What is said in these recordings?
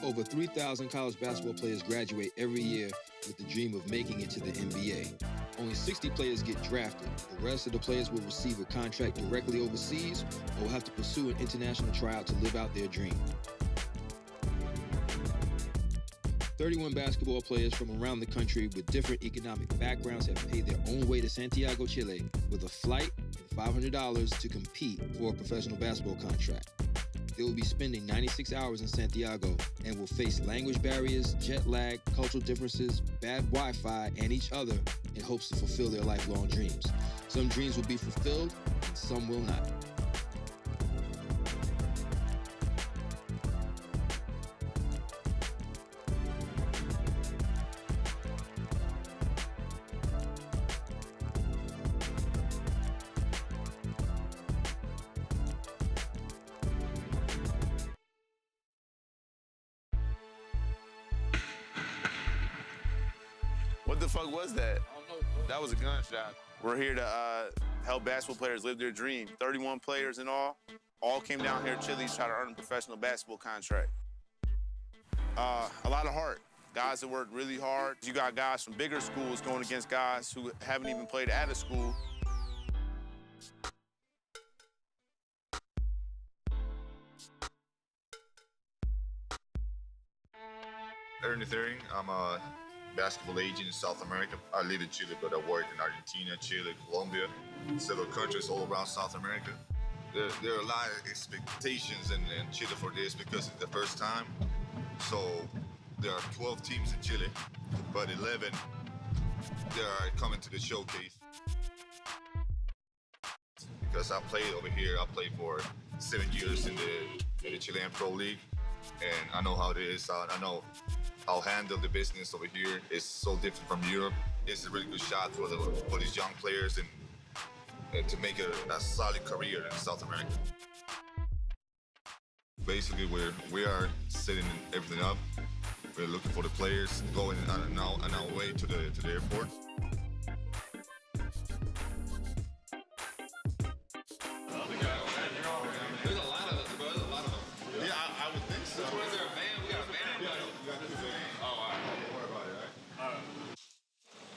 Over 3,000 college basketball players graduate every year with the dream of making it to the NBA. Only 60 players get drafted. The rest of the players will receive a contract directly overseas or will have to pursue an international tryout to live out their dream. 31 basketball players from around the country with different economic backgrounds have paid their own way to Santiago, Chile, with a flight and $500 to compete for a professional basketball contract. They will be spending 96 hours in Santiago and will face language barriers, jet lag, cultural differences, bad Wi-Fi, and each other in hopes to fulfill their lifelong dreams. Some dreams will be fulfilled, and some will not. What the fuck was that? That was a gunshot. We're here to help basketball players live their dream. 31 players in all came down here to Chile to try to earn a professional basketball contract. A lot of heart. Guys that worked really hard. You got guys from bigger schools going against guys who haven't even played at a school. Ernie Thering, I'm a basketball agent in South America. I live in Chile, but I work in Argentina, Chile, Colombia, several countries all around South America. There are a lot of expectations in Chile for this because it's the first time. So there are 12 teams in Chile, but 11 they are coming to the showcase. Because I played over here, I played for 7 years in the Chilean Pro League, and I know how it is. I know how to handle the business over here. It's so different from Europe. It's a really good shot for these young players and to make a solid career in South America. Basically, we are setting everything up. We're looking for the players going on our way to the airport. There's a lot of them, bro. There's a lot of them. Yeah, I would think so. Is there a van? We got a van. Yeah, we got this van. Oh, all right. Don't worry about it, all right?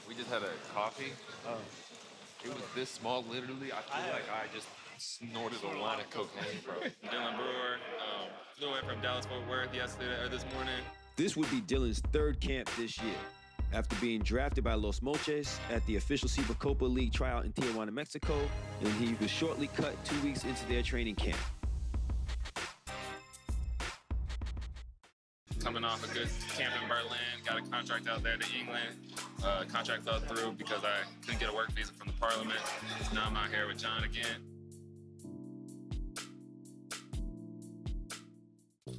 We just had a coffee. It was this small, literally. I feel like I just snorted a line of cocaine, bro. Dylan Brewer flew away from Dallas-Fort Worth this morning. This would be Dylan's third camp this year. After being drafted by Los Moches at the official Supercopa League tryout in Tijuana, Mexico, and he was shortly cut 2 weeks into their training camp. Coming off a good camp in Berlin, got a contract out there to England. Contract fell through because I couldn't get a work visa from the parliament. So now I'm out here with John again.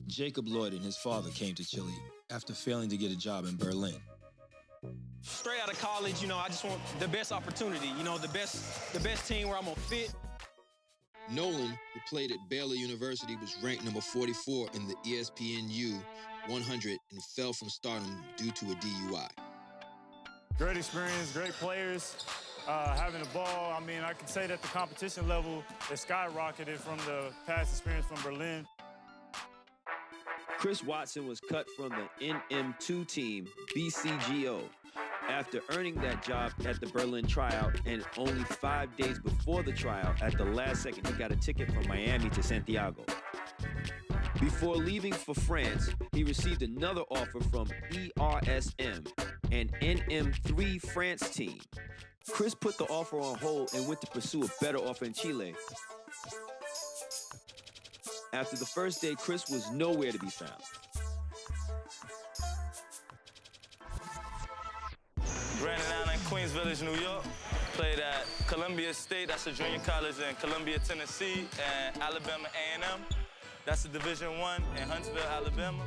Jacob Lloyd and his father came to Chile after failing to get a job in Berlin. Straight out of college, I just want the best opportunity, the best team where I'm gonna fit. Nolan, who played at Baylor University, was ranked number 44 in the ESPNU 100 and fell from stardom due to a DUI. Great experience, great players, having the ball. I mean, I can say that the competition level has skyrocketed from the past experience from Berlin. Chris Watson was cut from the NM2 team, BCGO, after earning that job at the Berlin tryout, and only 5 days before the tryout, at the last second, he got a ticket from Miami to Santiago. Before leaving for France, he received another offer from ERSM, an NM3 France team. Chris put the offer on hold and went to pursue a better offer in Chile. After the first day, Chris was nowhere to be found. Brandon Allen, Queens Village, New York. Played at Columbia State, that's a junior college in Columbia, Tennessee, and Alabama A&M. That's a Division I in Huntsville, Alabama.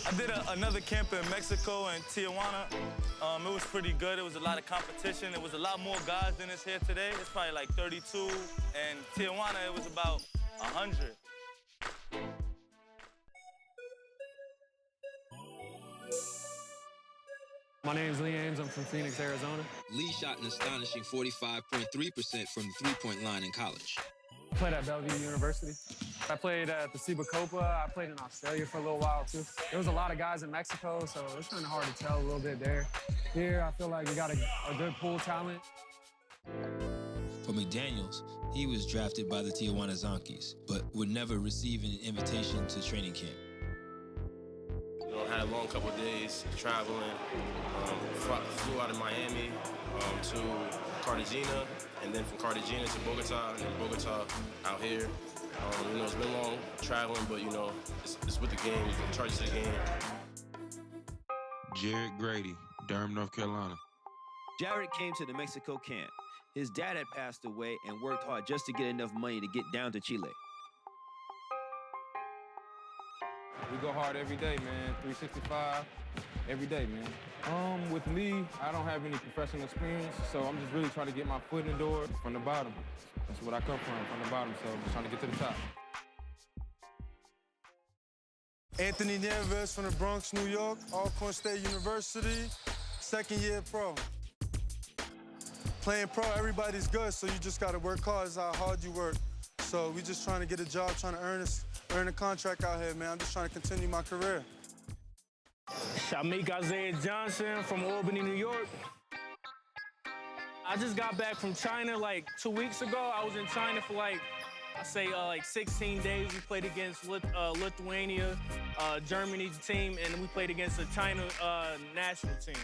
I did another camp in Mexico and Tijuana. It was pretty good. It was a lot of competition. It was a lot more guys than is here today. It's probably like 32. And Tijuana, it was about 100. My name's Lee Ames. I'm from Phoenix, Arizona. Lee shot an astonishing 45.3% from the three-point line in college. Played at Bellevue University. I played at the Ciba Copa. I played in Australia for a little while, too. There was a lot of guys in Mexico, so it's kind of hard to tell a little bit there. Here, I feel like we got a good pool talent. For McDaniels, he was drafted by the Tijuana Zonkees, but would never receive an invitation to training camp. You know, I had a long couple of days traveling. Flew out of Miami to Cartagena, and then from Cartagena to Bogota, and then Bogota out here. You know, it's been long traveling, but, you know, it's with the game, the charges of the game. Jared Grady, Durham, North Carolina. Jared came to the Mexico camp. His dad had passed away and worked hard just to get enough money to get down to Chile. We go hard every day, man. 365, every day, man. With me, I don't have any professional experience, so I'm just really trying to get my foot in the door from the bottom. That's what I come from the bottom, so I'm trying to get to the top. Anthony Nieves from the Bronx, New York, Alcorn State University, second-year pro. Playing pro, everybody's good, so you just gotta work hard. It's how hard you work. So we just trying to get a job, trying to earn a contract out here, man. I'm just trying to continue my career. Shamik Isaiah Johnson from Albany, New York. I just got back from China like 2 weeks ago. I was in China for like 16 days. We played against Lithuania, Germany's team, and we played against the China national team.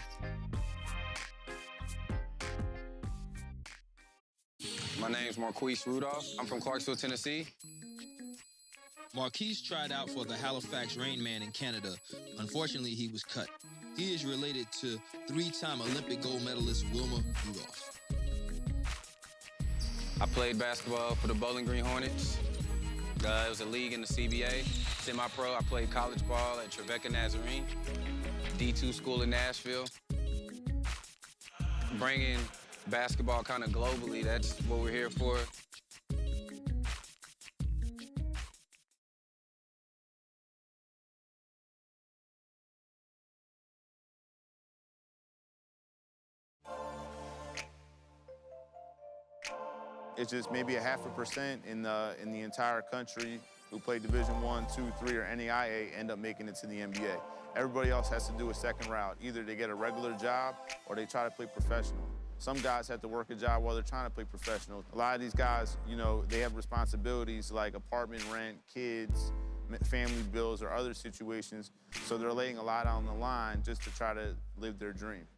My name's Marquise Rudolph. I'm from Clarksville, Tennessee. Marquise tried out for the Halifax Rain Man in Canada. Unfortunately, he was cut. He is related to three-time Olympic gold medalist Wilma Rudolph. I played basketball for the Bowling Green Hornets. It was a league in the CBA. Semi-pro, I played college ball at Trevecca Nazarene, D2 school in Nashville. Bringing basketball kind of globally, that's what we're here for. It's just maybe 0.5% in the entire country who play Division I, II, III, or NAIA end up making it to the NBA. Everybody else has to do a second route. Either they get a regular job or they try to play professional. Some guys have to work a job while they're trying to play professional. A lot of these guys, you know, they have responsibilities like apartment rent, kids, family bills, or other situations, so they're laying a lot on the line just to try to live their dream.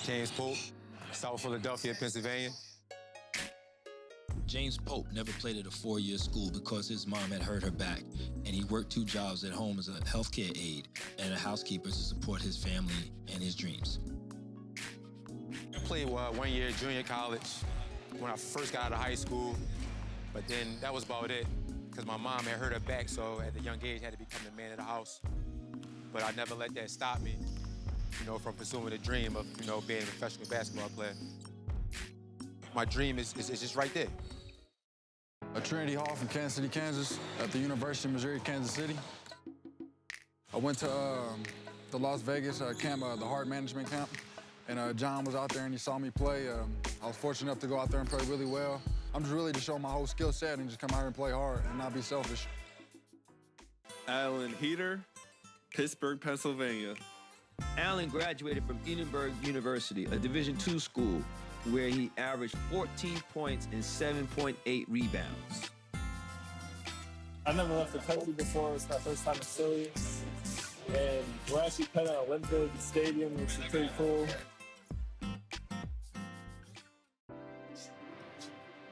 James Pope, South Philadelphia, Pennsylvania. James Pope never played at a four-year school because his mom had hurt her back, and he worked 2 jobs at home as a healthcare aide and a housekeeper to support his family and his dreams. I played 1 year junior college when I first got out of high school, but then that was about it because my mom had hurt her back, so at a young age I had to become the man of the house. But I never let that stop me, you know, from pursuing the dream of, you know, being a professional basketball player. My dream is just right there. Trinity Hall from Kansas City, Kansas, at the University of Missouri, Kansas City. I went to the Las Vegas camp, the hard management camp, and John was out there and he saw me play. I was fortunate enough to go out there and play really well. I'm just really to show my whole skill set and just come out here and play hard and not be selfish. Alan Heater, Pittsburgh, Pennsylvania. Allen graduated from Edinburgh University, a Division II school, where he averaged 14 points and 7.8 rebounds. I never left the country before. It's my first time in Philly. And we're actually playing at Olympia Stadium, which is pretty cool.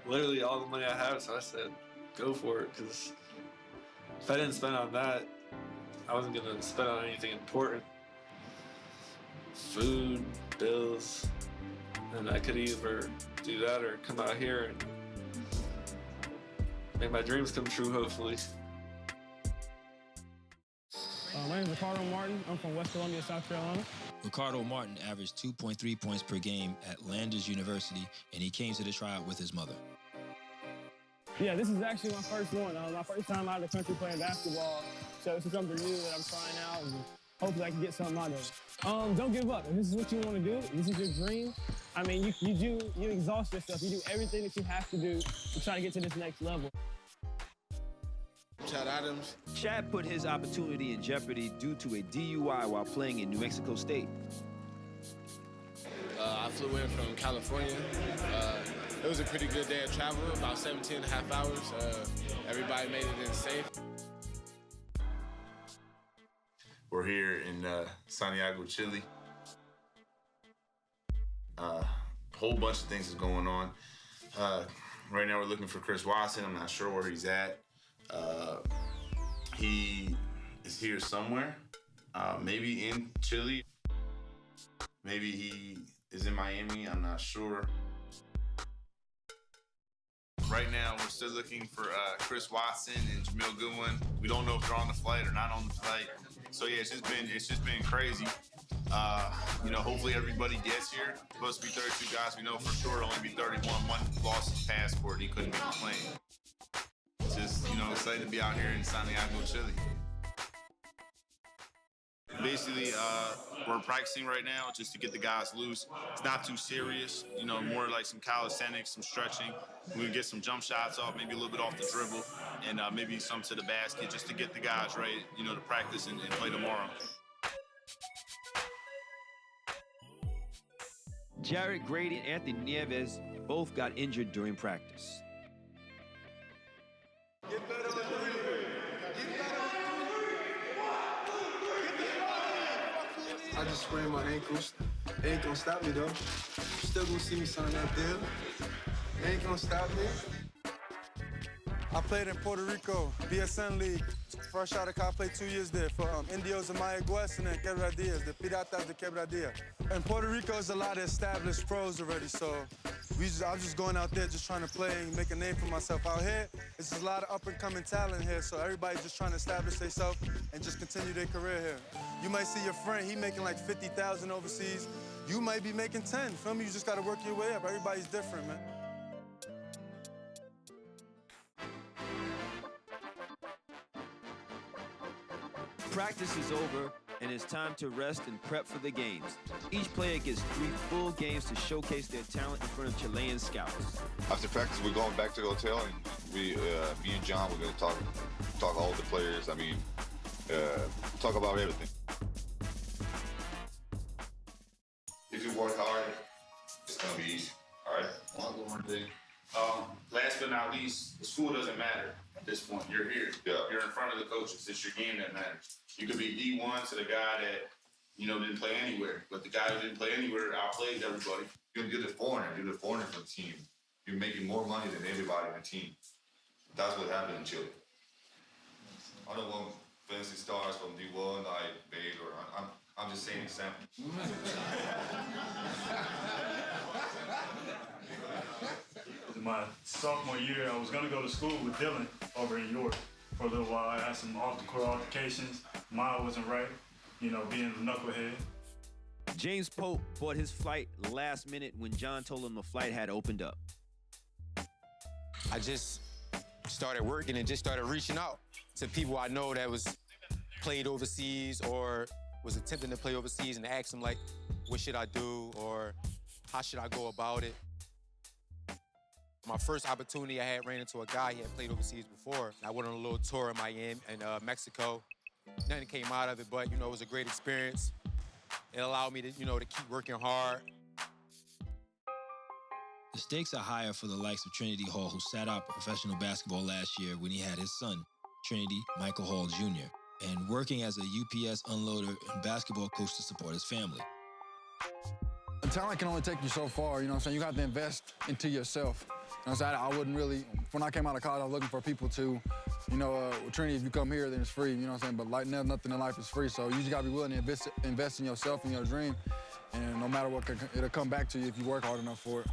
Literally all the money I have, so I said, go for it, because if I didn't spend on that, I wasn't going to spend on anything important. Food, bills, and I could either do that or come out here and make my dreams come true, hopefully. My name is Ricardo Martin. I'm from West Columbia, South Carolina. Ricardo Martin averaged 2.3 points per game at Landers University, and he came to the tryout with his mother. Yeah, this is actually my first one. My first time out of the country playing basketball, so it's something new that I'm trying out, and hopefully I can get something out of it. Don't give up. If this is what you want to do, if this is your dream, I mean, you exhaust yourself. You do everything that you have to do to try to get to this next level. Chad Adams. Chad put his opportunity in jeopardy due to a DUI while playing in New Mexico State. I flew in from California. It was a pretty good day of travel, about 17 and a half hours. Everybody made it in safe. We're here in Santiago, Chile. Whole bunch of things is going on. Right now we're looking for Chris Watson. I'm not sure where he's at. He is here somewhere, maybe in Chile. Maybe he is in Miami, I'm not sure. Right now, we're still looking for Chris Watson and Jamil Goodwin. We don't know if they're on the flight or not on the flight. So yeah, it's just been crazy. You know, hopefully everybody gets here. It's supposed to be 32 guys. We know for sure it'll only be 31. One lost his passport. He couldn't make the plane. Just, you know, excited to be out here in Santiago, Chile. Basically, we're practicing right now just to get the guys loose. It's not too serious, you know, more like some calisthenics, some stretching. We get some jump shots off, maybe a little bit off the dribble, and maybe some to the basket just to get the guys ready, you know, to practice and play tomorrow. Jarrett Grady and Anthony Nieves both got injured during practice. I just sprained my ankles. They ain't gonna stop me though. Still gonna see me sign up there. They ain't gonna stop me. I played in Puerto Rico, BSN League. Fresh out of college, I played 2 years there for Indios de Mayaguez and then Quebradillas, the Piratas de Quebradilla. In Puerto Rico, there's a lot of established pros already, so I'm just going out there just trying to play and make a name for myself. Out here, there's a lot of up-and-coming talent here, so everybody's just trying to establish themselves and just continue their career here. You might see your friend, he making like 50,000 overseas. You might be making 10, feel me? You just gotta work your way up. Everybody's different, man. Practice is over, and it's time to rest and prep for the games. Each player gets 3 full games to showcase their talent in front of Chilean scouts. After practice, we're going back to the hotel, and me and John, we're gonna talk all the players. I mean, talk about everything. If you work hard, it's gonna be easy. All right. One more thing. Last but not least, the school doesn't matter at this point. You're here. Yeah. You're in front of the coaches. It's your game that matters. You could be D1 to the guy that, you know, didn't play anywhere, but the guy who didn't play anywhere outplayed everybody. You're the foreigner. You're the foreigner for the team. You're making more money than everybody in the team. That's what happened in Chile. I don't want fancy stars from D1 like Bale or I'm just saying example. My sophomore year, I was gonna go to school with Dylan over in York for a little while. I had some off-the-court altercations. Mine wasn't right, you know, being a knucklehead. James Pope bought his flight last minute when John told him the flight had opened up. I just started working and just started reaching out to people I know that was played overseas or was attempting to play overseas and asked them, like, what should I do or how should I go about it? My first opportunity, I had ran into a guy he had played overseas before. I went on a little tour in Miami and Mexico. Nothing came out of it, but, you know, it was a great experience. It allowed me to, you know, to keep working hard. The stakes are higher for the likes of Trinity Hall, who sat out professional basketball last year when he had his son, Trinity Michael Hall Jr., and working as a UPS unloader and basketball coach to support his family. The talent can only take you so far, you know what I'm saying? You got to invest into yourself. You know what I'm saying? I wouldn't really, when I came out of college, I was looking for people to, you know, Trinity, if you come here, then it's free, you know what I'm saying? But like nothing in life is free, so you just got to be willing to invest in yourself and your dream, and no matter what, it'll come back to you if you work hard enough for it.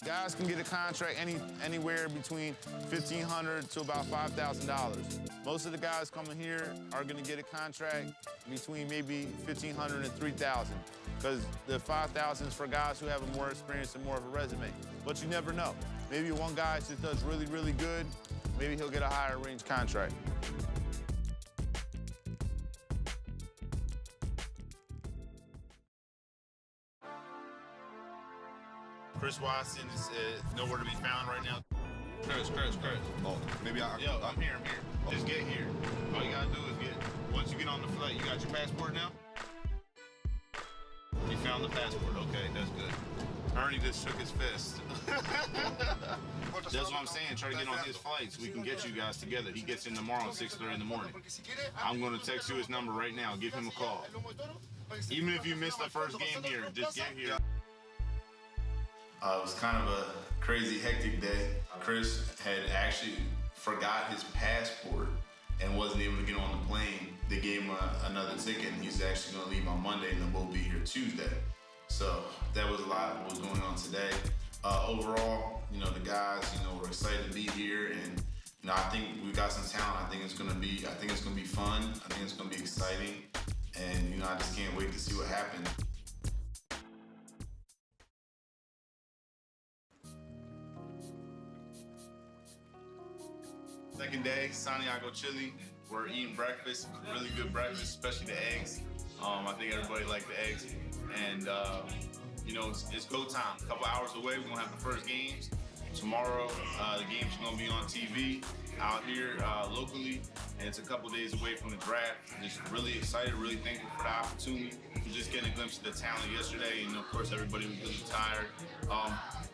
Guys can get a contract anywhere between $1,500 to about $5,000. Most of the guys coming here are going to get a contract between maybe $1,500 and $3,000, because the $5,000 is for guys who have more experience and more of a resume. But you never know. Maybe one guy just does really, really good. Maybe he'll get a higher range contract. Chris Watson is nowhere to be found right now. Chris. Oh, maybe I. Yo, I'm here. Just get here. All you gotta do is once you get on the flight, you got your passport now? You found the passport. Okay, that's good. Ernie just shook his fist. That's what I'm saying. Try to get on his flight so we can get you guys together. He gets in tomorrow at 6:30 in the morning. I'm going to text you his number right now. Give him a call. Even if you missed the first game here, just get here. It was kind of a crazy, hectic day. Chris had actually forgot his passport and wasn't able to get on the plane. They gave him another ticket, and he's actually going to leave on Monday, and then we'll be here Tuesday. So that was a lot of what was going on today. Overall, the guys, we're excited to be here, and I think we got some talent. I think it's going to be fun. I think it's going to be exciting, and I just can't wait to see what happens. Second day, Santiago, Chile. We're eating breakfast, really good breakfast, especially the eggs. I think everybody liked the eggs. And, it's go time. A couple hours away, we're going to have the first games. Tomorrow, the games are going to be on TV out here locally. And it's a couple days away from the draft. Just really excited, really thankful for the opportunity. We're just getting a glimpse of the talent yesterday. And, of course, everybody was really tired.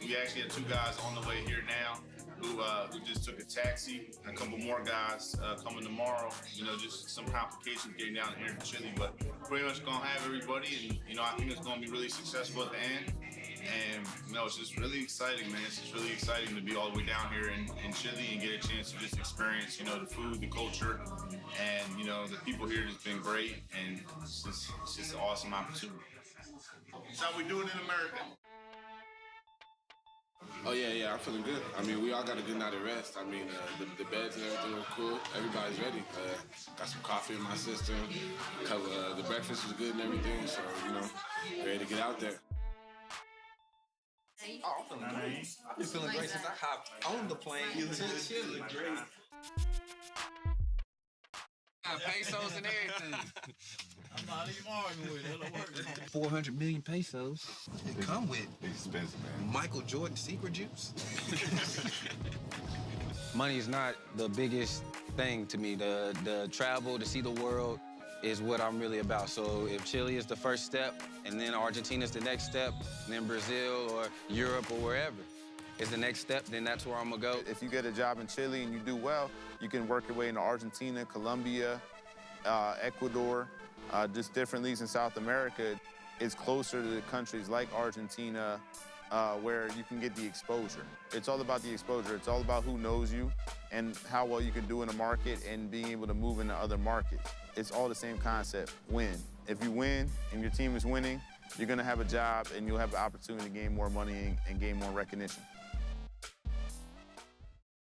We actually had two guys on the way here now who just took a taxi, and a couple more guys coming tomorrow. Just some complications getting down here to Chile, but pretty much gonna have everybody, and I think it's gonna be really successful at the end. And it's just really exciting, man. It's just really exciting to be all the way down here in Chile and get a chance to just experience, the food, the culture, and the people here has been great, and it's just an awesome opportunity. That's how we do it in America. Oh, yeah, I'm feeling good. I mean, we all got a good night of rest. I mean, the beds and everything were cool. Everybody's ready. Got some coffee in my system. The breakfast was good and everything, so, ready to get out there. Oh, I'm feeling great. I've been feeling great since I hopped on the plane to Chile. Great. Pesos and everything. I'm not even arguing with it. 400 million pesos. It come with expensive, man. Michael Jordan secret juice. Money is not the biggest thing to me. The travel, to see the world is what I'm really about. So if Chile is the first step, and then Argentina is the next step, and then Brazil or Europe or wherever is the next step, then that's where I'm gonna go. If you get a job in Chile and you do well, you can work your way into Argentina, Colombia, Ecuador, just different leagues in South America. It's closer to countries like Argentina, where you can get the exposure. It's all about the exposure. It's all about who knows you and how well you can do in a market and being able to move into other markets. It's all the same concept, win. If you win and your team is winning, you're gonna have a job and you'll have the opportunity to gain more money and gain more recognition.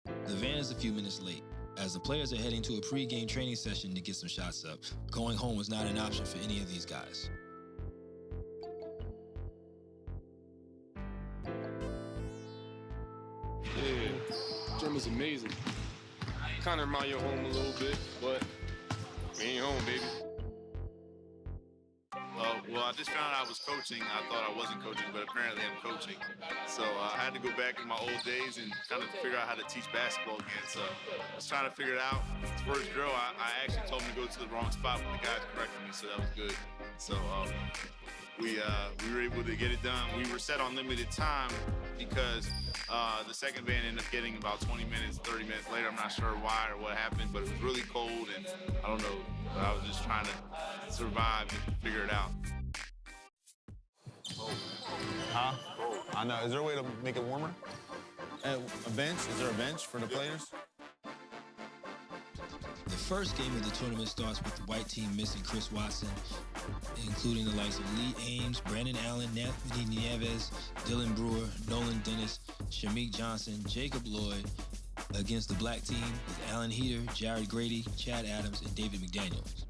The van is a few minutes late. As the players are heading to a pre-game training session to get some shots up, going home was not an option for any of these guys. Yeah, gym is amazing. Kind of remind you of home a little bit, but we ain't home, baby. Well, I just found out I was coaching. I thought I wasn't coaching, but apparently I'm coaching. So I had to go back in my old days and kind of figure out how to teach basketball again. So I was trying to figure it out. First drill, I actually told him to go to the wrong spot, but the guys corrected me, so that was good. So we were able to get it done. We were set on limited time because the second van ended up getting about 20 minutes, 30 minutes later. I'm not sure why or what happened, but it was really cold, and I don't know. But I was just trying to survive and figure it out. Huh? I know. Is there a way to make it warmer? A bench? Is there a bench for the players? The first game of the tournament starts with the white team missing Chris Watson, including the likes of Lee Ames, Brandon Allen, Anthony Nieves, Dylan Brewer, Nolan Dennis, Shameik Johnson, Jacob Lloyd, against the black team with Alan Heater, Jared Grady, Chad Adams, and David McDaniels.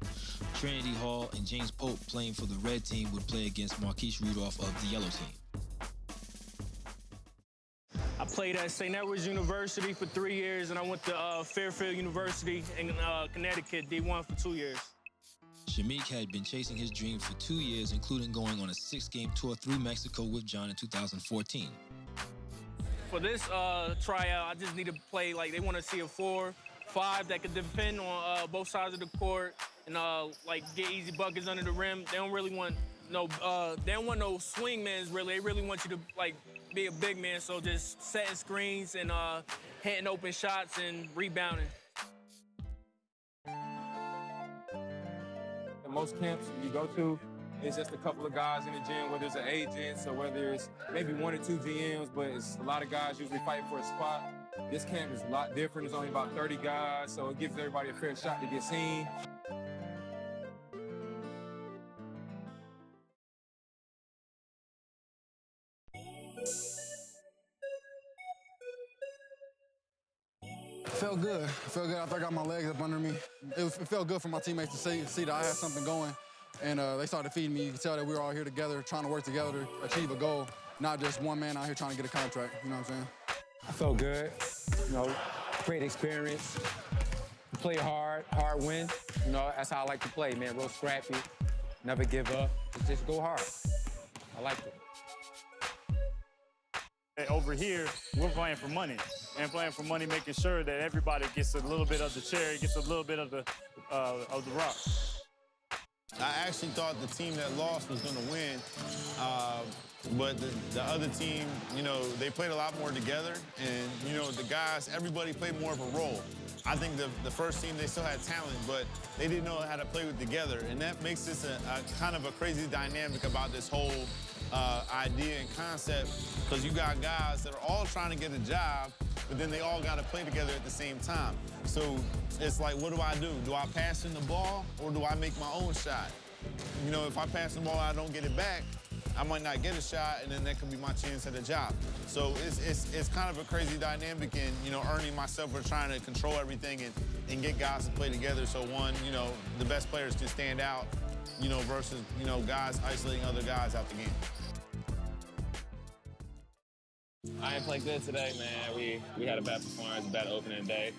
Trinity Hall and James Pope, playing for the red team, would play against Marquise Rudolph of the yellow team. I played at St. Edward's University for 3 years, and I went to Fairfield University in Connecticut, D1 for 2 years. Shameik had been chasing his dream for 2 years, including going on a 6-game tour through Mexico with John in 2014. For this tryout, I just need to play like they want to see a 4-5 that could defend on both sides of the court and like get easy buckets under the rim. They don't really want no swingmans really. They really want you to like be a big man. So just setting screens and hitting open shots and rebounding. In most camps you go to, it's just a couple of guys in the gym, whether it's an agent, so whether it's maybe 1 or 2 GMs, but it's a lot of guys usually fighting for a spot. This camp is a lot different. It's only about 30 guys, so it gives everybody a fair shot to get seen. Felt good. Felt good after I got my legs up under me. It felt good for my teammates to see that I had something going. And they started feeding me. You could tell that we were all here together, trying to work together to achieve a goal, not just one man out here trying to get a contract. You know what I'm saying? I felt good. You know, great experience. Play hard win. You know, that's how I like to play, man. Real scrappy, never give up. Just go hard. I like it. Over here, we're playing for money. And playing for money, making sure that everybody gets a little bit of the cherry, gets a little bit of the rock. I actually thought the team that lost was going to win, but the other team, you know, they played a lot more together, and, you know, the guys, everybody played more of a role. I think the first team, they still had talent, but they didn't know how to play with together, and that makes this a kind of a crazy dynamic about this whole idea and concept, because you got guys that are all trying to get a job, but then they all got to play together at the same time. So it's like, what do I do? Do I pass in the ball, or do I make my own shot? You know, if I pass the ball and I don't get it back, I might not get a shot, and then that could be my chance at a job. So it's kind of a crazy dynamic, and, you know, Ernie and myself are trying to control everything and get guys to play together. So one, you know, the best players can stand out, you know, versus, you know, guys isolating other guys out the game. I ain't played good today, man. We had a bad performance, a bad opening day.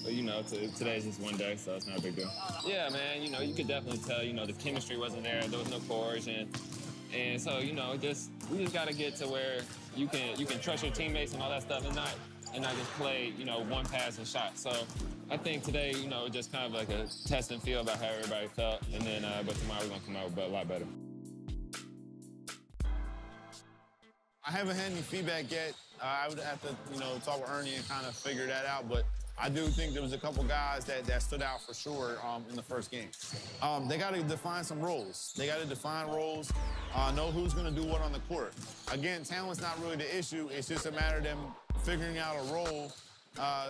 But, you know, today's just one day, so it's not a big deal. Yeah, man, you know, you could definitely tell, you know, the chemistry wasn't there. There was no coercion. And so, you know, we just got to get to where you can trust your teammates and all that stuff and not just play, you know, one pass and shot. So I think today, you know, just kind of like a test and feel about how everybody felt. And then, but tomorrow we're going to come out with a lot better. I haven't had any feedback yet. I would have to, you know, talk with Ernie and kind of figure that out. But I do think there was a couple guys that stood out for sure in the first game. They got to define some roles. They got to define roles, know who's going to do what on the court. Again, talent's not really the issue. It's just a matter of them figuring out a role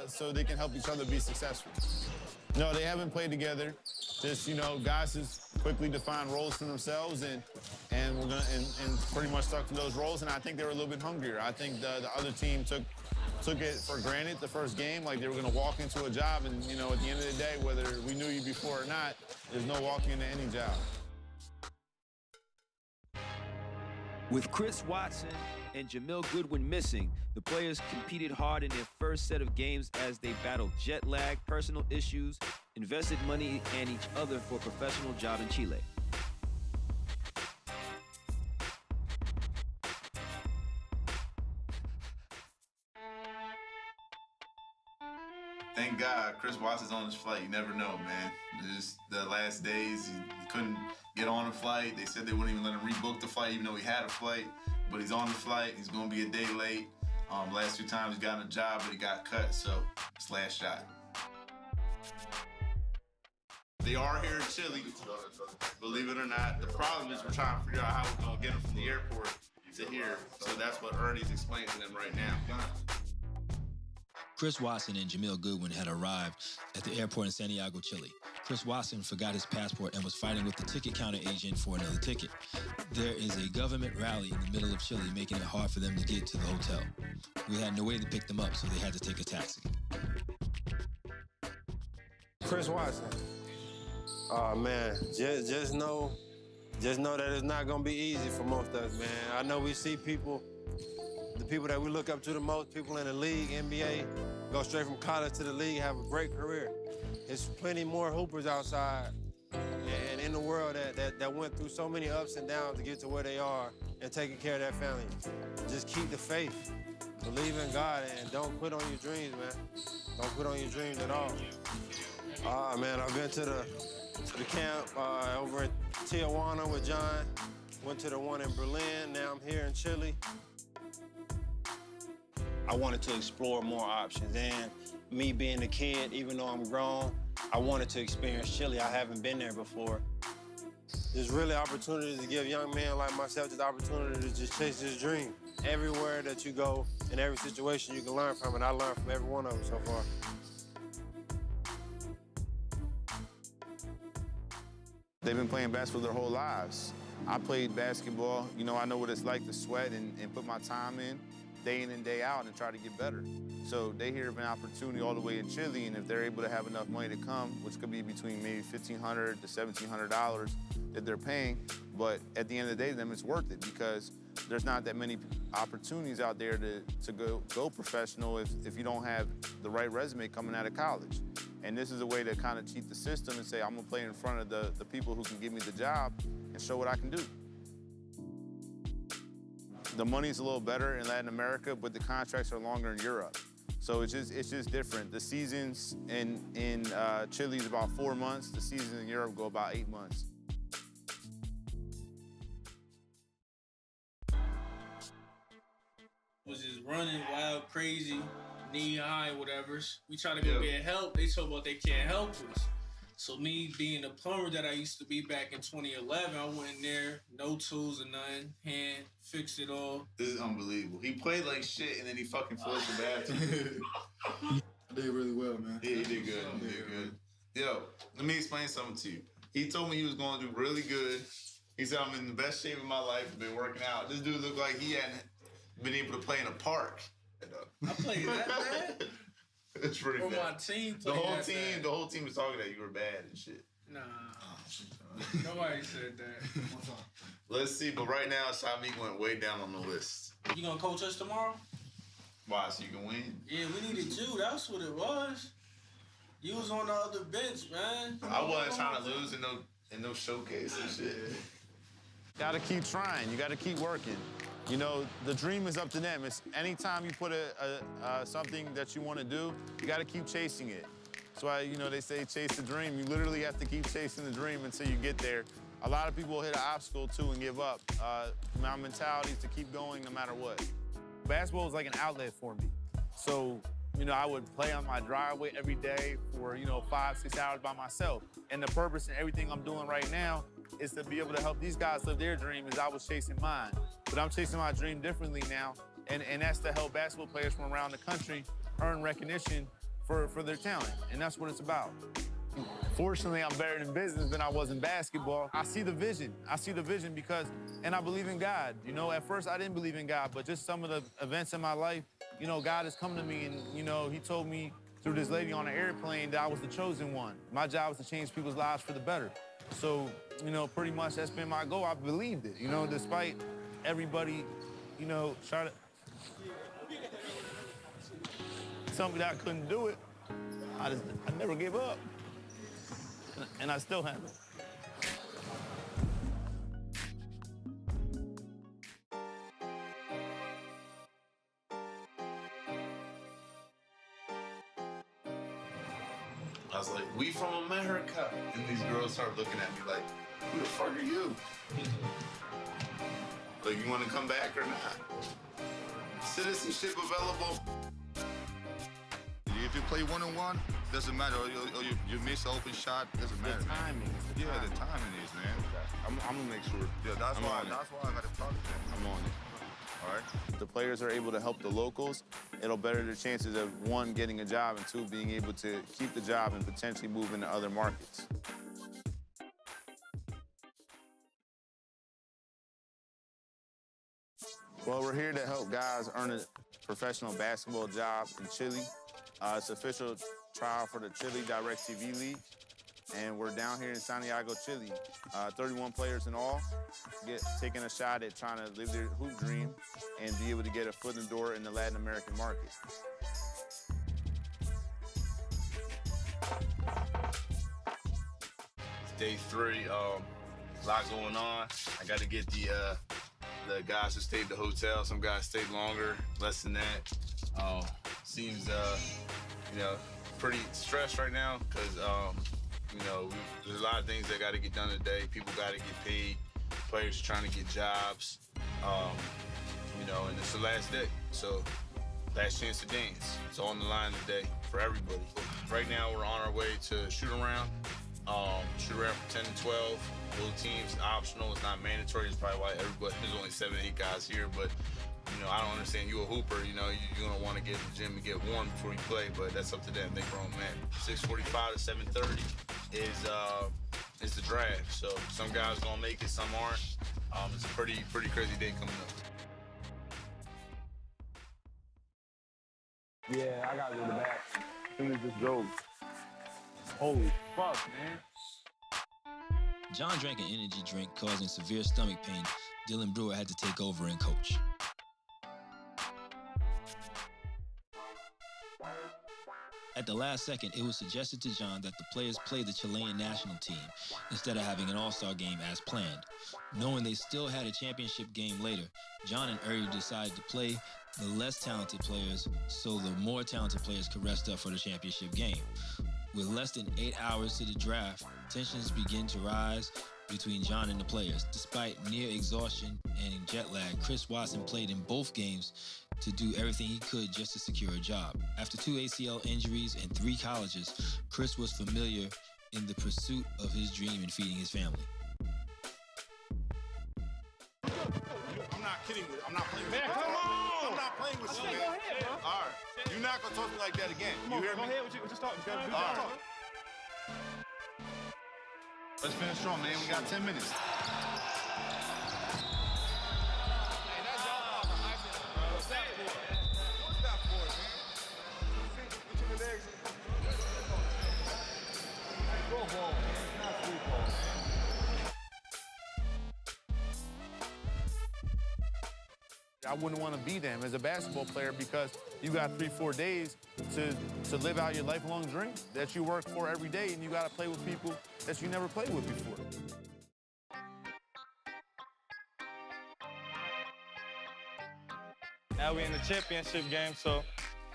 so they can help each other be successful. No, they haven't played together. Just, you know, guys just quickly define roles for themselves and we're gonna and pretty much stuck to those roles. And I think they were a little bit hungrier. I think the other team took it for granted the first game, like they were gonna walk into a job. And, you know, at the end of the day, whether we knew you before or not, there's no walking into any job. With Chris Watson and Jamil Goodwin missing, the players competed hard in their first set of games as they battled jet lag, personal issues, invested money and each other for a professional job in Chile. Thank God Chris Watson's on his flight. You never know, man. Just the last days, he couldn't get on a flight. They said they wouldn't even let him rebook the flight, even though he had a flight. But he's on the flight. He's going to be a day late. Last 2 times he got a job, but he got cut, so it's last shot. They are here in Chile, believe it or not. The problem is we're trying to figure out how we're going to get them from the airport to here. So that's what Ernie's explaining to them right now. Chris Watson and Jamil Goodwin had arrived at the airport in Santiago, Chile. Chris Watson forgot his passport and was fighting with the ticket counter agent for another ticket. There is a government rally in the middle of Chile, making it hard for them to get to the hotel. We had no way to pick them up, so they had to take a taxi. Chris Watson. Oh, man, just know that it's not going to be easy for most of us, man. I know we see people, the people that we look up to the most, people in the league, NBA, go straight from college to the league, have a great career. There's plenty more hoopers outside and in the world that went through so many ups and downs to get to where they are and taking care of their family. Just keep the faith. believe in God and don't quit on your dreams, man. Don't quit on your dreams at all. Man, I've been to the camp over in Tijuana with John. Went to the one in Berlin. Now I'm here in Chile. I wanted to explore more options, and me being a kid, even though I'm grown, I wanted to experience Chile. I haven't been there before. There's really opportunities to give young men like myself the opportunity to just chase this dream. Everywhere that you go, in every situation, you can learn from it. I learned from every one of them so far. They've been playing basketball their whole lives. I played basketball. You know, I know what it's like to sweat and put my time in and day out and try to get better. So they hear of an opportunity all the way in Chile, and if they're able to have enough money to come, which could be between maybe $1,500 to $1,700 that they're paying, but at the end of the day, to them it's worth it because there's not that many opportunities out there to go professional if you don't have the right resume coming out of college. And this is a way to kind of cheat the system and say, I'm gonna play in front of the people who can give me the job and show what I can do. The money's a little better in Latin America, but the contracts are longer in Europe. So it's just different. The seasons in Chile is about 4 months. The seasons in Europe go about 8 months. Was just running wild, crazy, knee high, whatever. We try to go get help. They talk about they can't help us. So me being the plumber that I used to be back in 2011, I went in there, no tools or nothing, hand, fixed it all. This is unbelievable. He played like shit and then he fucking flushed the bathroom. I did really well, man. Yeah, he did good. He did good. Yo, let me explain something to you. He told me he was going to do really good. He said, I'm in the best shape of my life. I've been working out. This dude looked like he hadn't been able to play in a park. I played that bad? It's pretty Or bad. my team The played whole that team, bad. the whole team was talking that you were bad and shit. Nah. Nobody said that. Let's see, but right now, Shamik went way down on the list. You gonna coach us tomorrow? Why, so you can win? Yeah, we needed you. That's what it was. You was on the other bench, man. I wasn't trying to lose in no showcase and shit. Gotta keep trying. You gotta keep working. You know, the dream is up to them. It's anytime you put something that you want to do, you gotta keep chasing it. That's why, you know, they say chase the dream. You literally have to keep chasing the dream until you get there. A lot of people will hit an obstacle, too, and give up. My mentality is to keep going no matter what. Basketball is like an outlet for me. So, you know, I would play on my driveway every day for, 5, 6 hours by myself. And the purpose in everything I'm doing right now is to be able to help these guys live their dream as I was chasing mine. But I'm chasing my dream differently now, and that's to help basketball players from around the country earn recognition for their talent, and that's what it's about. Fortunately, I'm better in business than I was in basketball. I see the vision. Because, and I believe in God. You know, at first I didn't believe in God, but just some of the events in my life, God has come to me and, he told me through this lady on an airplane that I was the chosen one. My job was to change people's lives for the better. So, pretty much that's been my goal. I believed it, despite everybody, trying to tell me that I couldn't do it. I never gave up. And I still haven't. I was like, we from America. And these girls start looking at me like, who the fuck are you? Like, you want to come back or not? Citizenship available. If you play one-on-one, doesn't matter. Or you miss an open shot, doesn't matter. The timing. Yeah, the timing is, man. I'm gonna make sure. Yeah, that's why I got to talk to them. I'm on it. All right. The players are able to help the locals. It'll better their chances of, 1, getting a job, and 2, being able to keep the job and potentially move into other markets. Well, we're here to help guys earn a professional basketball job in Chile. It's official trial for the Chile DirecTV League, and we're down here in Santiago, Chile. 31 players in all, taking a shot at trying to live their hoop dream and be able to get a foot in the door in the Latin American market. It's day 3, a lot going on. I got to get the the guys who stayed at the hotel. Some guys stayed longer, less than that. Seems, pretty stressed right now because, there's a lot of things that got to get done today. People got to get paid. Players trying to get jobs. And it's the last day. So, last chance to dance. It's on the line today for everybody. Right now, we're on our way to shoot around. Shoot around for 10 to 12. Little teams, optional. It's not mandatory. It's probably why there's only 7 or 8 guys here. But, I don't understand. You a hooper, you're going to want to get in the gym and get warm before you play. But that's up to them. They grown men. 6:45 to 7:30 is the draft. So some guys going to make it, some aren't. It's a pretty crazy day coming up. Yeah, I gotta go to the bathroom. As soon as this goes. Holy fuck, man. John drank an energy drink, causing severe stomach pain. Dylan Brewer had to take over and coach. At the last second, it was suggested to John that the players play the Chilean national team instead of having an all-star game as planned. Knowing they still had a championship game later, John and Uri decided to play the less talented players so the more talented players could rest up for the championship game. With less than 8 hours to the draft, tensions begin to rise between John and the players. Despite near exhaustion and jet lag, Chris Watson played in both games to do everything he could just to secure a job. After 2 ACL injuries and 3 colleges, Chris was familiar in the pursuit of his dream and feeding his family. I'm not kidding with it. I'm not playing with it. Man, come on! I'm not playing with you, man. Go ahead, bro. All right. You're not going to talk to me like that again. Come on, you hear go me? ahead with your talk. You gotta do All that. right. Let's finish strong, man. We got 10 minutes. I wouldn't want to be them as a basketball player because you got 3-4 days to live out your lifelong dream that you work for every day, and you got to play with people that you never played with before. Now we're in the championship game, so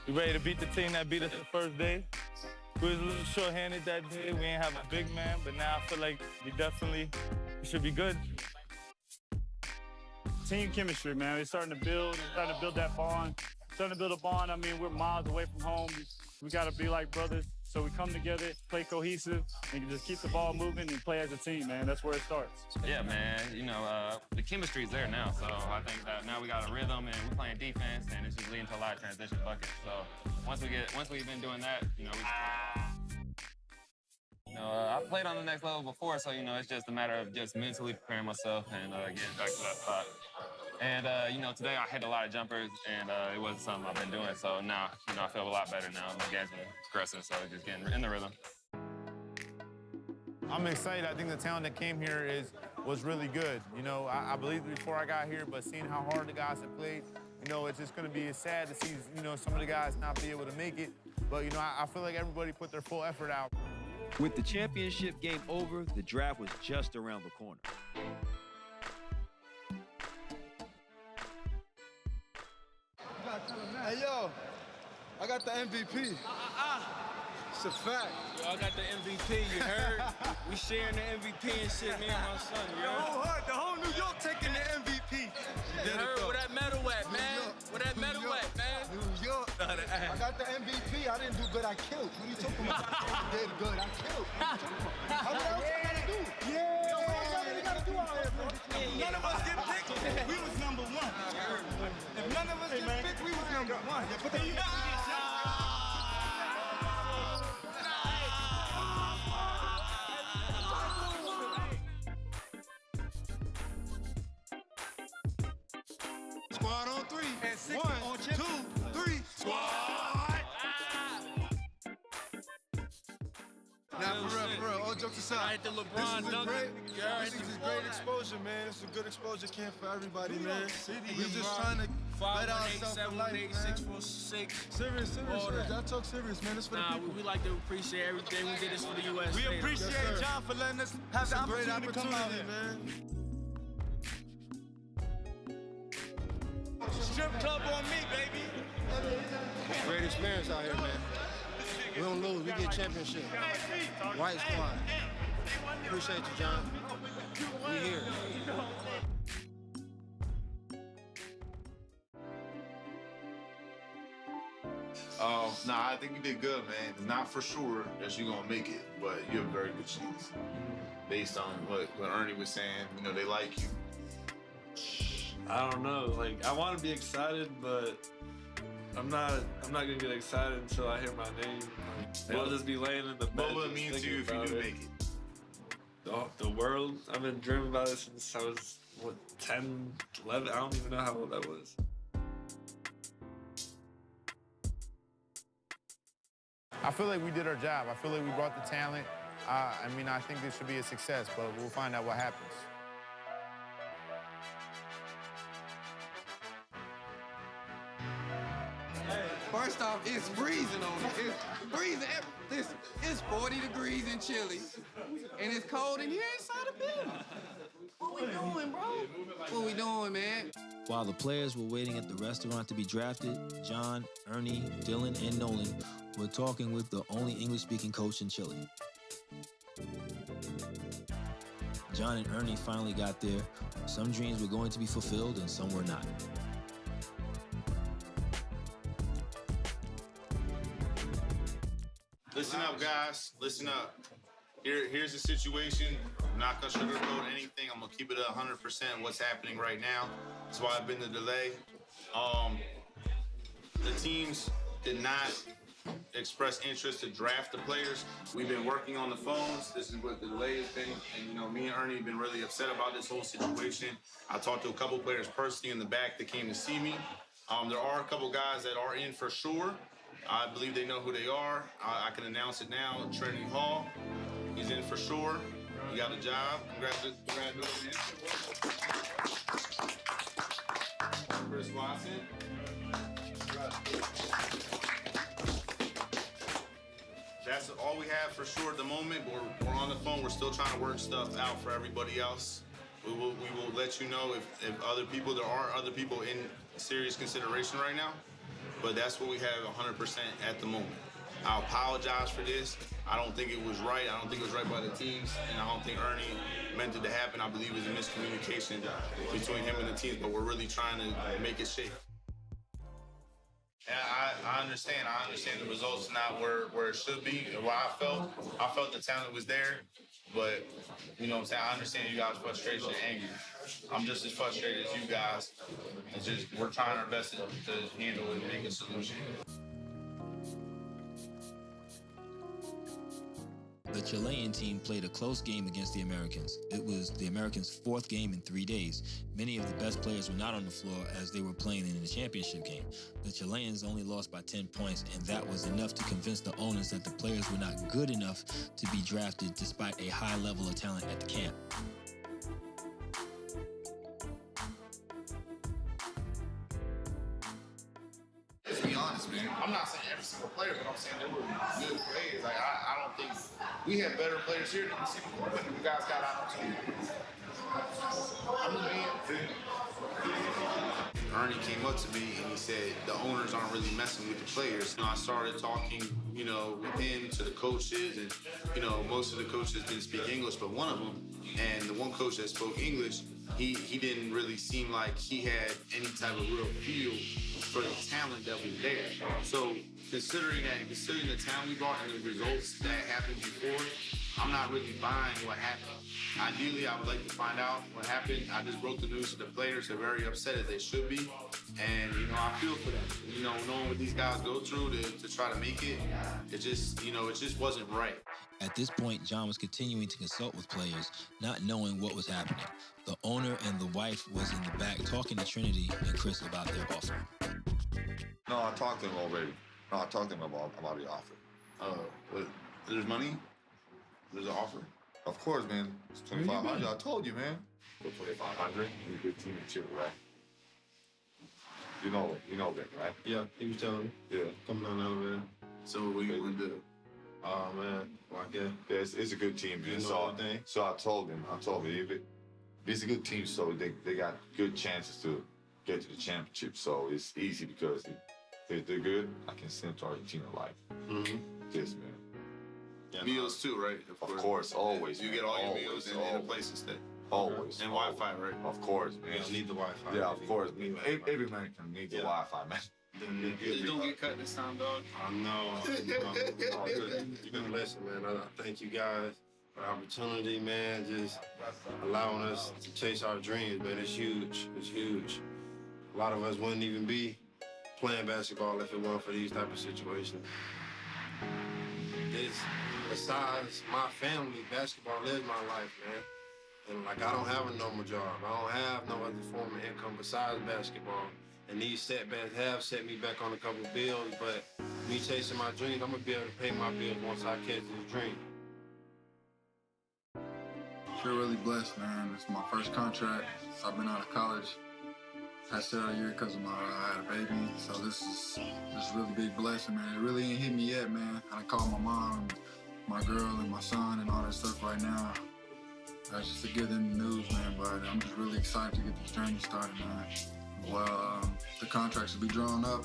we ready to beat the team that beat us the first day. We was a little short-handed that day. We ain't have a big man, but now I feel like we should be good. Team chemistry, man. We're starting to build that bond. Starting to build a bond. I mean, we're miles away from home. We got to be like brothers. So we come together, play cohesive, and just keep the ball moving and play as a team, man. That's where it starts. Yeah, man. The chemistry's there now. So I think that now we got a rhythm and we're playing defense, and it's just leading to a lot of transition buckets. So once we've been doing that, I played on the next level before, so it's just a matter of just mentally preparing myself and getting back to that spot. And today I hit a lot of jumpers, and it wasn't something I've been doing. So now, I feel a lot better now. My game's been progressing, so just getting in the rhythm. I'm excited. I think the talent that came here was really good. I believed it before I got here, but seeing how hard the guys have played, it's just going to be sad to see, some of the guys not be able to make it. But, I feel like everybody put their full effort out. With the championship game over, the draft was just around the corner. Hey, yo, I got the MVP. It's a fact. Yo, I got the MVP, you heard? We sharing the MVP and shit, me and my son, you heard? The whole New York taking the MVP. You heard? Where that medal at, man? Where that medal at, man? New York. I got the MVP. I didn't do good, I killed. What are you talking about? I did good, I killed. How else I gotta do? Yeah. Yo, what else I really gotta do out here, bro? If none of us get picked, we was number one. If none of us get picked, we was number one. But then you got Squad on 3. And 1, 2, 3. Squad! Nah, for real, all jokes aside. The LeBron this is great exposure, man. It's a good exposure camp for everybody, man. We're just trying to let ourselves for life, man. 646. Serious. Y'all talk serious, man. It's for the people. We like to appreciate everything. We did this for the U.S. We appreciate John for letting us have the opportunity to come out here, man. Strip club on me, baby. Great experience out here, man. We don't lose, we get championship. White squad. Appreciate you, John. We here. Nah, I think you did good, man. It's not for sure that you're gonna make it, but you have a very good chance. Based on what Ernie was saying, you know, they like you. I don't know. Like, I want to be excited, but I'm not gonna get excited until I hear my name. Like, I'll just be laying in the bed. What would it mean to you if you do make it? The world. I've been dreaming about it since I was 10, 11. I don't even know how old I was. I feel like we did our job. I feel like we brought the talent. I mean, I think this should be a success, but we'll find out what happens. First off, it's freezing on it. It's freezing. Listen, it's 40 degrees in Chile, and it's cold in here inside the building. What we doing, bro? What we doing, man? While the players were waiting at the restaurant to be drafted, John, Ernie, Dylan, and Nolan were talking with the only English-speaking coach in Chile. John and Ernie finally got there. Some dreams were going to be fulfilled and some were not. Listen up, guys. Listen up. Here's the situation. I'm not gonna sugarcoat anything. I'm gonna keep it 100% what's happening right now. That's why I've been the delay. The teams did not express interest to draft the players. We've been working on the phones. This is what the delay has been. And, you know, me and Ernie have been really upset about this whole situation. I talked to a couple players personally in the back that came to see me. There are a couple guys that are in for sure. I believe they know who they are. I can announce it now. Trinity Hall, he's in for sure. He got a job. Congratulations. Chris Watson. That's all we have for sure at the moment. We're on the phone. We're still trying to work stuff out for everybody else. We will let you know if other people, there are other people in serious consideration right now. But that's what we have 100% at the moment. I apologize for this. I don't think it was right. I don't think it was right by the teams. And I don't think Ernie meant it to happen. I believe it was a miscommunication between him and the teams. But we're really trying to make it shake. And I understand. I understand the results not where it should be. What I felt the talent was there. But, you know what I'm saying? I understand you guys' frustration and anger. I'm just as frustrated as you guys. It's just we're trying our best to handle and make a solution. The Chilean team played a close game against the Americans. It was the Americans' fourth game in 3 days. Many of the best players were not on the floor as they were playing in the championship game. The Chileans only lost by 10 points, and that was enough to convince the owners that the players were not good enough to be drafted despite a high level of talent at the camp. Let's be honest, man. I'm not saying every single player, but I'm saying there were good players. Like, I don't think we had better players here than we see before. You guys got opportunity. I'm just being. Ernie came up to me and he said the owners aren't really messing with the players. You know, I started talking, you know, with him to the coaches, and you know, most of the coaches didn't speak English, but one of them, and the one coach that spoke English, he didn't really seem like he had any type of real feel for the talent that was there. So considering that and considering the talent we brought and the results that happened before, I'm not really buying what happened. Ideally, I would like to find out what happened. I just broke the news to the players. They're very upset as they should be. And, you know, I feel for them. You know, knowing what these guys go through to try to make it, it just, you know, it just wasn't right. At this point, John was continuing to consult with players, not knowing what was happening. The owner and the wife was in the back talking to Trinity and Chris about their offer. No, I talked to him already. No, I talked to him about the offer. But there's money? There's an offer? Of course, man. It's $2,500. I told you, man. For $2,500, you're a good team in Chile, right? You know that, right? Yeah, he was telling me. Yeah. Coming down the elevator. So what you gonna do? Oh, man. Well, I guess. Yeah, it's a good team, man. You know everything? So I told him, if it's a good team, so they got good chances to get to the championship. So it's easy because if they're good, I can send them to Argentina like this, man. Meals too, right? Of course, always. You man. get all your Always, meals in a place to stay. Always. And Wi-Fi, right? Of course, man. You need the Wi-Fi. Yeah, of course. Every man can need the Wi-Fi, man. You don't get cut this time, dog. I know. You've been a blessing, man. I thank you guys for the opportunity, man. Just allowing us to chase our dreams, man. It's huge. It's huge. A lot of us wouldn't even be playing basketball if it weren't for these type of situations. It's, besides my family, basketball is my life, man. And like, I don't have a normal job. I don't have no other form of income besides basketball. And these setbacks have set me back on a couple of bills, but me chasing my dreams, I'm gonna be able to pay my bills once I catch this dream. Feel really blessed, man. It's my first contract. So I've been out of college. I stayed out a year because I had a baby. So this is a really big blessing, man. It really ain't hit me yet, man. I called my mom, my girl, and my son, and all that stuff right now. That's just to give them the news, man. But I'm just really excited to get this journey started, man. Well, the contracts will be drawn up,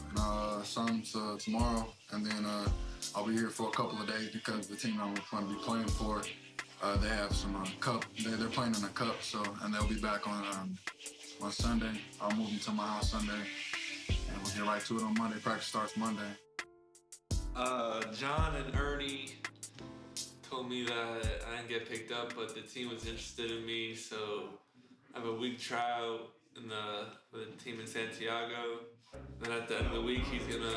some tomorrow, and then I'll be here for a couple of days because the team I'm going to be playing for, they have some cup. They're playing in a cup, and they'll be back on Sunday. I'll move them to my house Sunday, and we'll get right to it on Monday. Practice starts Monday. John and Ernie told me that I didn't get picked up, but the team was interested in me, so I have a week tryout with a team in Santiago. Then at the end of the week, he's gonna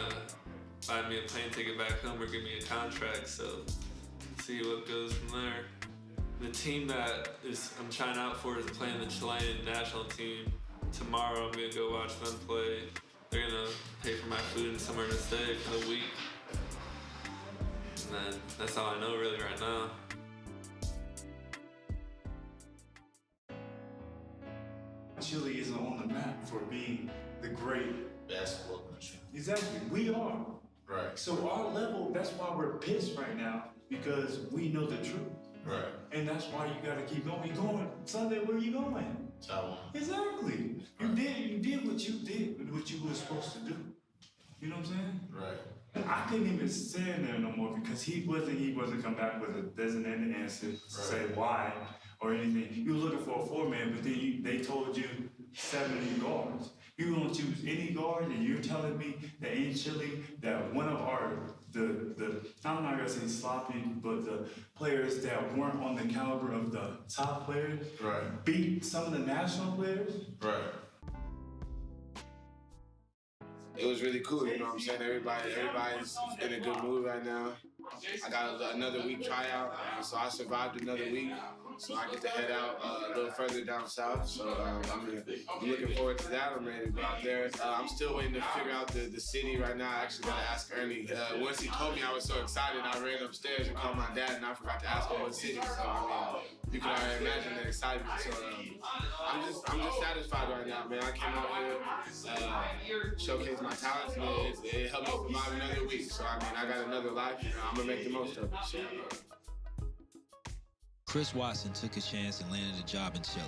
buy me a plane ticket back home or give me a contract. So see what goes from there. The team that I'm trying out for is playing the Chilean national team. Tomorrow I'm gonna go watch them play. They're gonna pay for my food and somewhere to stay for the week. And then that's all I know really right now. Chile isn't on the map for being the great basketball country. Exactly, we are. Right. So our level, that's why we're pissed right now, because we know the truth. Right. And that's why you gotta keep going. You're going Sunday, where are you going? Taiwan. Exactly. You did what you did, what you were supposed to do. You know what I'm saying? Right. I couldn't even stand there no more because he wasn't come back with a designated answer to say why or anything. You were looking for a 4-man, but then they told you 70 guards. You don't choose any guard, and you're telling me that in Chile, that one of I'm not gonna say sloppy, but the players that weren't on the caliber of the top players beat some of the national players? Right. It was really cool, you know what I'm saying? Everybody's in a good mood right now. I got another week tryout, so I survived another week. So I get to head out a little further down south. So I'm looking forward to that. I'm ready to go out there. I'm still waiting to figure out the city right now. I actually gotta ask Ernie. Once he told me, I was so excited. I ran upstairs and called my dad, and I forgot to ask him what city. So you can already imagine the excitement. So I'm just satisfied right now, man. I came out here, showcase my talents, and it helped me survive another week. So I got another life. I'm gonna make the most of it. So. Chris Watson took a chance and landed a job in Chile.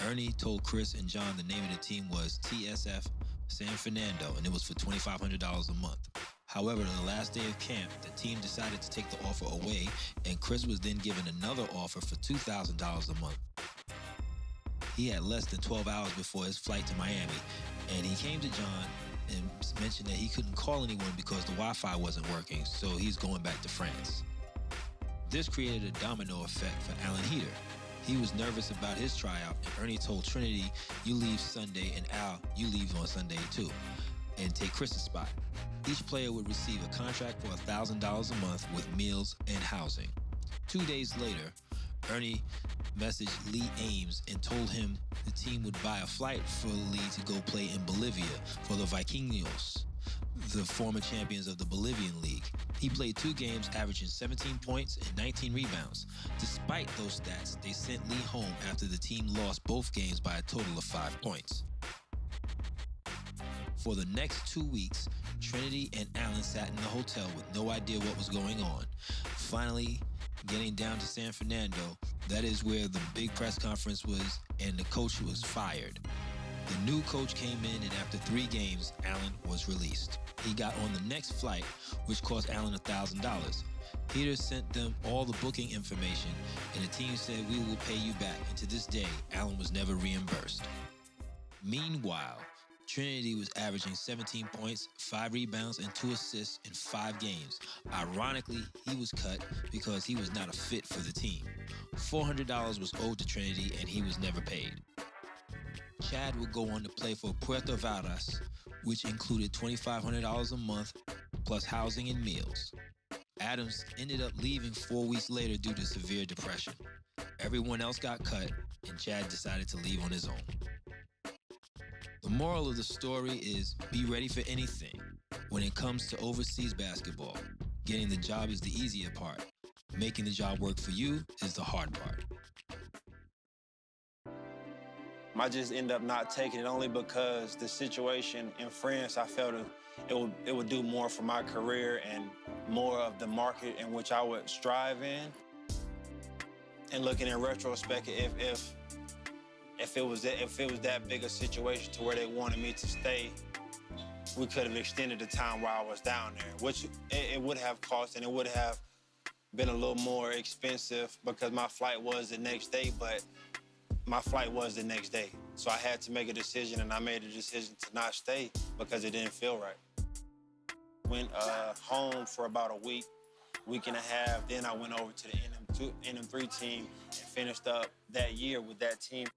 Ernie told Chris and John the name of the team was TSF San Fernando, and it was for $2,500 a month. However, on the last day of camp, the team decided to take the offer away, and Chris was then given another offer for $2,000 a month. He had less than 12 hours before his flight to Miami, and he came to John and mentioned that he couldn't call anyone because the Wi-Fi wasn't working, so he's going back to France. This created a domino effect for Alan Heater. He was nervous about his tryout, and Ernie told Trinity, you leave Sunday, and Al, you leave on Sunday too, and take Chris's spot. Each player would receive a contract for $1,000 a month with meals and housing. 2 days later, Ernie messaged Lee Ames and told him the team would buy a flight for Lee to go play in Bolivia for the Vikingos, the former champions of the Bolivian League. He played 2 games, averaging 17 points and 19 rebounds. Despite those stats, they sent Lee home after the team lost both games by a total of 5 points. For the next 2 weeks, Trinity and Allen sat in the hotel with no idea what was going on. Finally, getting down to San Fernando, that is where the big press conference was, and the coach was fired. The new coach came in, and after 3 games, Allen was released. He got on the next flight, which cost Allen $1,000. Peter sent them all the booking information, and the team said, "We will pay you back." And to this day, Allen was never reimbursed. Meanwhile, Trinity was averaging 17 points, 5 rebounds, and 2 assists in 5 games. Ironically, he was cut because he was not a fit for the team. $400 was owed to Trinity, and he was never paid. Chad would go on to play for Puerto Varas, which included $2,500 a month, plus housing and meals. Adams ended up leaving 4 weeks later due to severe depression. Everyone else got cut, and Chad decided to leave on his own. The moral of the story is be ready for anything. When it comes to overseas basketball, getting the job is the easier part. Making the job work for you is the hard part. I just ended up not taking it only because the situation in France, I felt it would do more for my career and more of the market in which I would strive in. And looking in retrospect, if it was that big a situation to where they wanted me to stay, we could have extended the time while I was down there, which it would have cost, and it would have been a little more expensive because my flight was the next day, but my flight was the next day. So I had to make a decision, and I made a decision to not stay because it didn't feel right. Went home for about a week and a half. Then I went over to the NM3 team and finished up that year with that team.